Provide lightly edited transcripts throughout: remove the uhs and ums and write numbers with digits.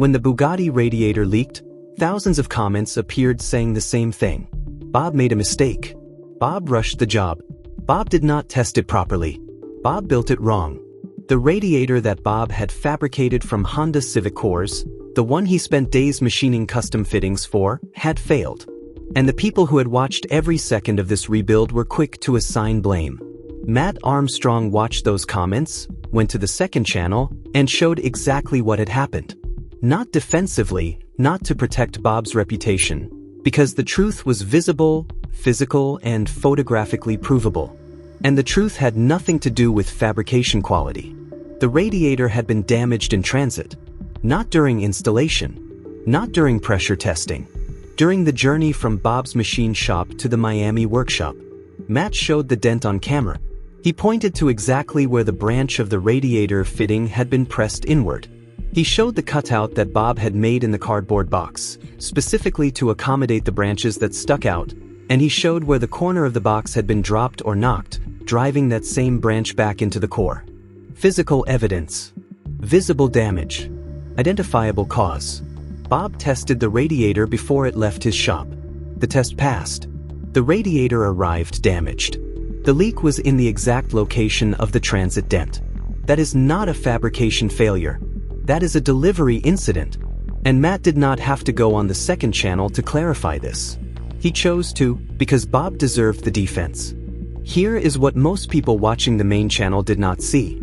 When the Bugatti radiator leaked, thousands of comments appeared saying the same thing. Bob made a mistake. Bob rushed the job. Bob did not test it properly. Bob built it wrong. The radiator that Bob had fabricated from Honda Civic cores, the one he spent days machining custom fittings for, had failed. And the people who had watched every second of this rebuild were quick to assign blame. Matt Armstrong watched those comments, went to the second channel, and showed exactly what had happened. Not defensively, not to protect Bob's reputation, because the truth was visible, physical, and photographically provable. And the truth had nothing to do with fabrication quality. The radiator had been damaged in transit. Not during installation. Not during pressure testing. During the journey from Bob's machine shop to the Miami workshop. Matt showed the dent on camera. He pointed to exactly where the branch of the radiator fitting had been pressed inward. He showed the cutout that Bob had made in the cardboard box, specifically to accommodate the branches that stuck out, and he showed where the corner of the box had been dropped or knocked, driving that same branch back into the core. Physical evidence. Visible damage. Identifiable cause. Bob tested the radiator before it left his shop. The test passed. The radiator arrived damaged. The leak was in the exact location of the transit dent. That is not a fabrication failure. That is a delivery incident. And Matt did not have to go on the second channel to clarify this. He chose to, because Bob deserved the defense. Here is what most people watching the main channel did not see.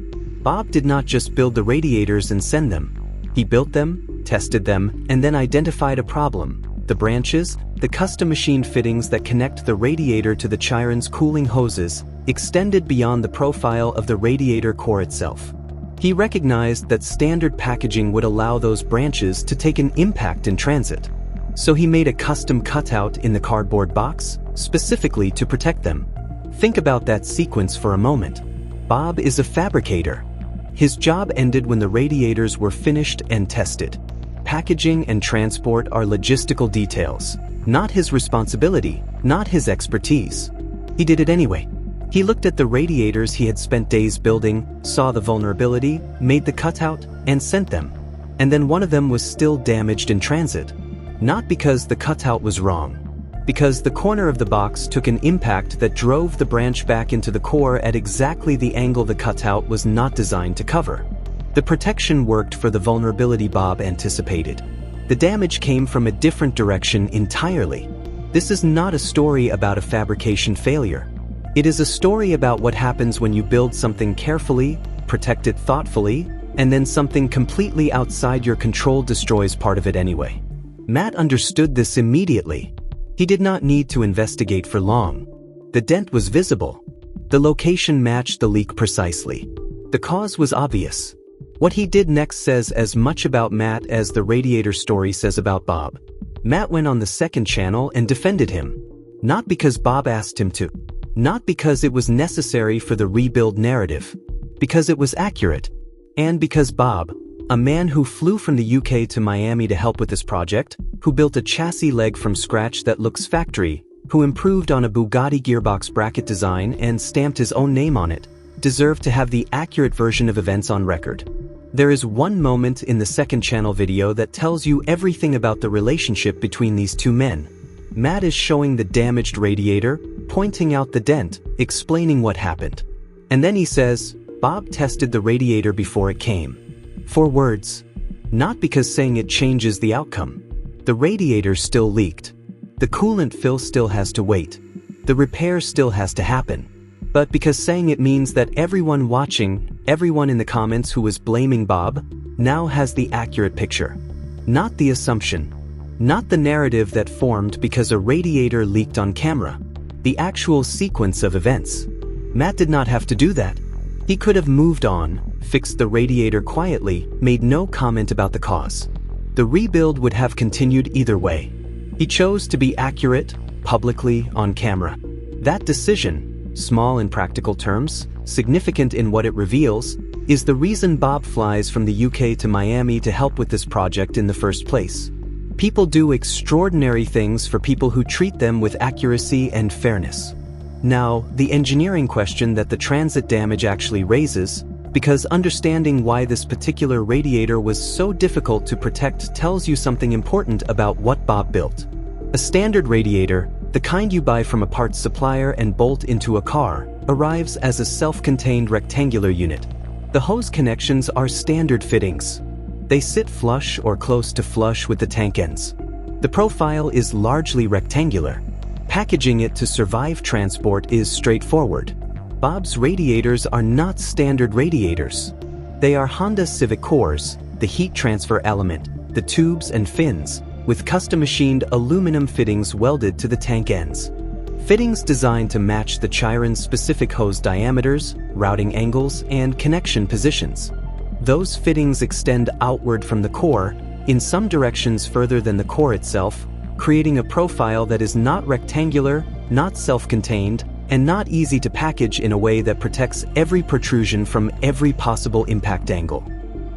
Bob did not just build the radiators and send them. He built them, tested them, and then identified a problem. The branches, the custom machine fittings that connect the radiator to the Chiron's cooling hoses, extended beyond the profile of the radiator core itself. He recognized that standard packaging would allow those branches to take an impact in transit. So he made a custom cutout in the cardboard box, specifically to protect them. Think about that sequence for a moment. Bob is a fabricator. His job ended when the radiators were finished and tested. Packaging and transport are logistical details, not his responsibility, not his expertise. He did it anyway. He looked at the radiators he had spent days building, saw the vulnerability, made the cutout, and sent them. And then one of them was still damaged in transit. Not because the cutout was wrong, because the corner of the box took an impact that drove the branch back into the core at exactly the angle the cutout was not designed to cover. The protection worked for the vulnerability Bob anticipated. The damage came from a different direction entirely. This is not a story about a fabrication failure. It is a story about what happens when you build something carefully, protect it thoughtfully, and then something completely outside your control destroys part of it anyway. Matt understood this immediately. He did not need to investigate for long. The dent was visible. The location matched the leak precisely. The cause was obvious. What he did next says as much about Matt as the radiator story says about Bob. Matt went on the second channel and defended him. Not because Bob asked him to. Not because it was necessary for the rebuild narrative. Because it was accurate. And because Bob, a man who flew from the UK to Miami to help with this project, who built a chassis leg from scratch that looks factory, who improved on a Bugatti gearbox bracket design and stamped his own name on it, deserved to have the accurate version of events on record. There is one moment in the second channel video that tells you everything about the relationship between these two men. Matt is showing the damaged radiator, pointing out the dent, explaining what happened. And then he says, Bob tested the radiator before it came. 4 words. Not because saying it changes the outcome. The radiator still leaked. The coolant fill still has to wait. The repair still has to happen. But because saying it means that everyone watching, everyone in the comments who was blaming Bob, now has the accurate picture. Not the assumption. Not the narrative that formed because a radiator leaked on camera. The actual sequence of events. Matt did not have to do that. He could have moved on, fixed the radiator quietly, made no comment about the cause. The rebuild would have continued either way. He chose to be accurate, publicly, on camera. That decision, small in practical terms, significant in what it reveals, is the reason Bob flies from the UK to Miami to help with this project in the first place. People do extraordinary things for people who treat them with accuracy and fairness. Now, the engineering question that the transit damage actually raises, Because understanding why this particular radiator was so difficult to protect tells you something important about what Bob built. A standard radiator, the kind you buy from a parts supplier and bolt into a car, arrives as a self-contained rectangular unit. The hose connections are standard fittings. They sit flush or close to flush with the tank ends. The profile is largely rectangular. Packaging it to survive transport is straightforward. Bob's radiators are not standard radiators. They are Honda Civic cores, the heat transfer element, the tubes and fins, with custom-machined aluminum fittings welded to the tank ends. Fittings designed to match the Chiron's specific hose diameters, routing angles, and connection positions. Those fittings extend outward from the core, in some directions further than the core itself, creating a profile that is not rectangular, not self-contained, and not easy to package in a way that protects every protrusion from every possible impact angle.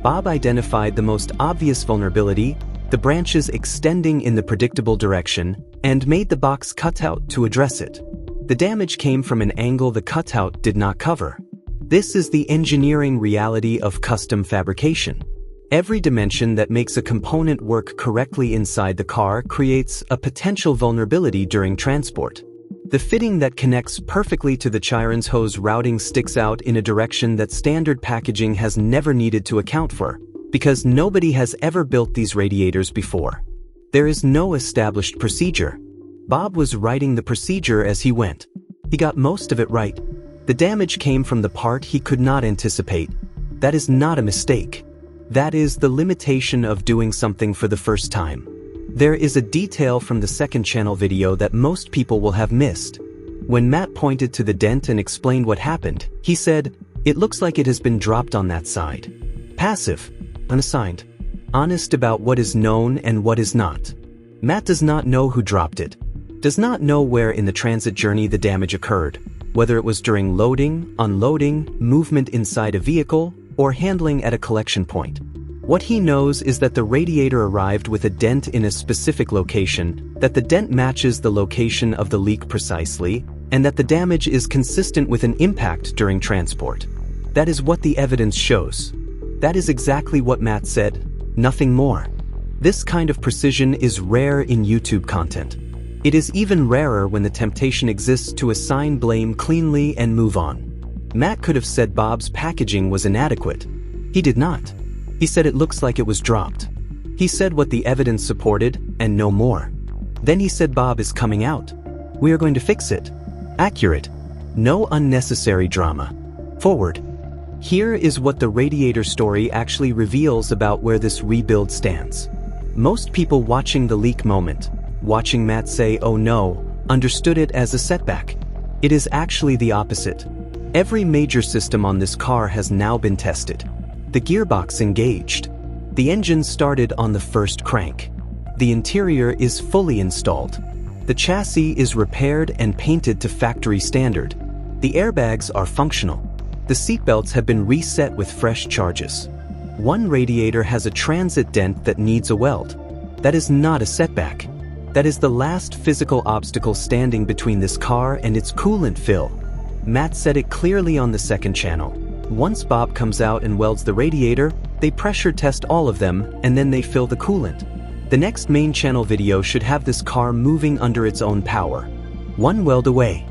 Bob identified the most obvious vulnerability, the branches extending in the predictable direction, and made the box cutout to address it. The damage came from an angle the cutout did not cover. This is the engineering reality of custom fabrication. Every dimension that makes a component work correctly inside the car creates a potential vulnerability during transport. The fitting that connects perfectly to the Chiron's hose routing sticks out in a direction that standard packaging has never needed to account for, because nobody has ever built these radiators before. There is no established procedure. Bob was writing the procedure as he went. He got most of it right. The damage came from the part he could not anticipate. That is not a mistake. That is the limitation of doing something for the first time. There is a detail from the second channel video that most people will have missed. When Matt pointed to the dent and explained what happened, he said, "It looks like it has been dropped on that side." Passive, unassigned, honest about what is known and what is not. Matt does not know who dropped it, does not know where in the transit journey the damage occurred, whether it was during loading, unloading, movement inside a vehicle, or handling at a collection point. What he knows is that the radiator arrived with a dent in a specific location, that the dent matches the location of the leak precisely, and that the damage is consistent with an impact during transport. That is what the evidence shows. That is exactly what Matt said, nothing more. This kind of precision is rare in YouTube content. It is even rarer when the temptation exists to assign blame cleanly and move on. Matt could have said Bob's packaging was inadequate. He did not. He said it looks like it was dropped. He said what the evidence supported, and no more. Then he said Bob is coming out. We are going to fix it. Accurate. No unnecessary drama. Forward. Here is what the radiator story actually reveals about where this rebuild stands. Most people watching the leak moment, watching Matt say, "Oh no," understood it as a setback. It is actually the opposite. Every major system on this car has now been tested. The gearbox engaged. The engine started on the first crank. The interior is fully installed. The chassis is repaired and painted to factory standard. The airbags are functional. The seatbelts have been reset with fresh charges. One radiator has a transit dent that needs a weld. That is not a setback. That is the last physical obstacle standing between this car and its coolant fill. Matt said it clearly on the second channel. Once Bob comes out and welds the radiator, they pressure test all of them, and then they fill the coolant. The next main channel video should have this car moving under its own power. One weld away.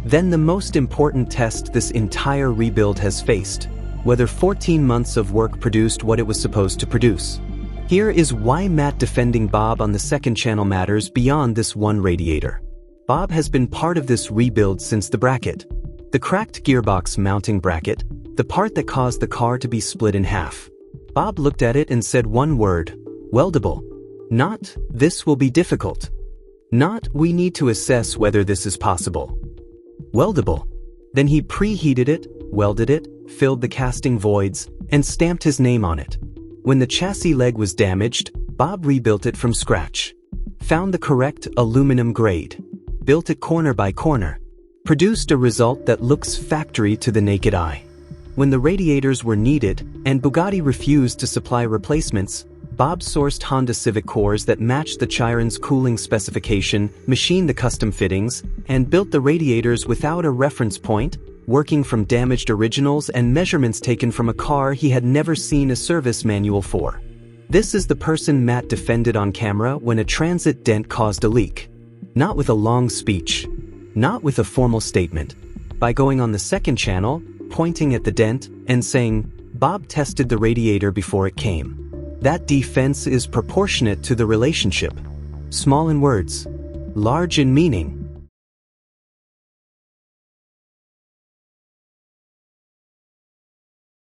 Then the most important test this entire rebuild has faced, whether 14 months of work produced what it was supposed to produce. Here is why Matt defending Bob on the second channel matters beyond this one radiator. Bob has been part of this rebuild since the bracket. The cracked gearbox mounting bracket, the part that caused the car to be split in half. Bob looked at it and said one word, weldable. Not, this will be difficult. Not, we need to assess whether this is possible. Weldable. Then he preheated it, welded it, filled the casting voids, and stamped his name on it. When the chassis leg was damaged, Bob rebuilt it from scratch. Found the correct aluminum grade. Built it corner by corner. Produced a result that looks factory to the naked eye. When the radiators were needed, and Bugatti refused to supply replacements, Bob sourced Honda Civic cores that matched the Chiron's cooling specification, machined the custom fittings, and built the radiators without a reference point, working from damaged originals and measurements taken from a car he had never seen a service manual for. This is the person Matt defended on camera when a transit dent caused a leak. Not with a long speech, not with a formal statement, by going on the second channel, pointing at the dent, and saying, "Bob tested the radiator before it came." That defense is proportionate to the relationship. Small in words, large in meaning.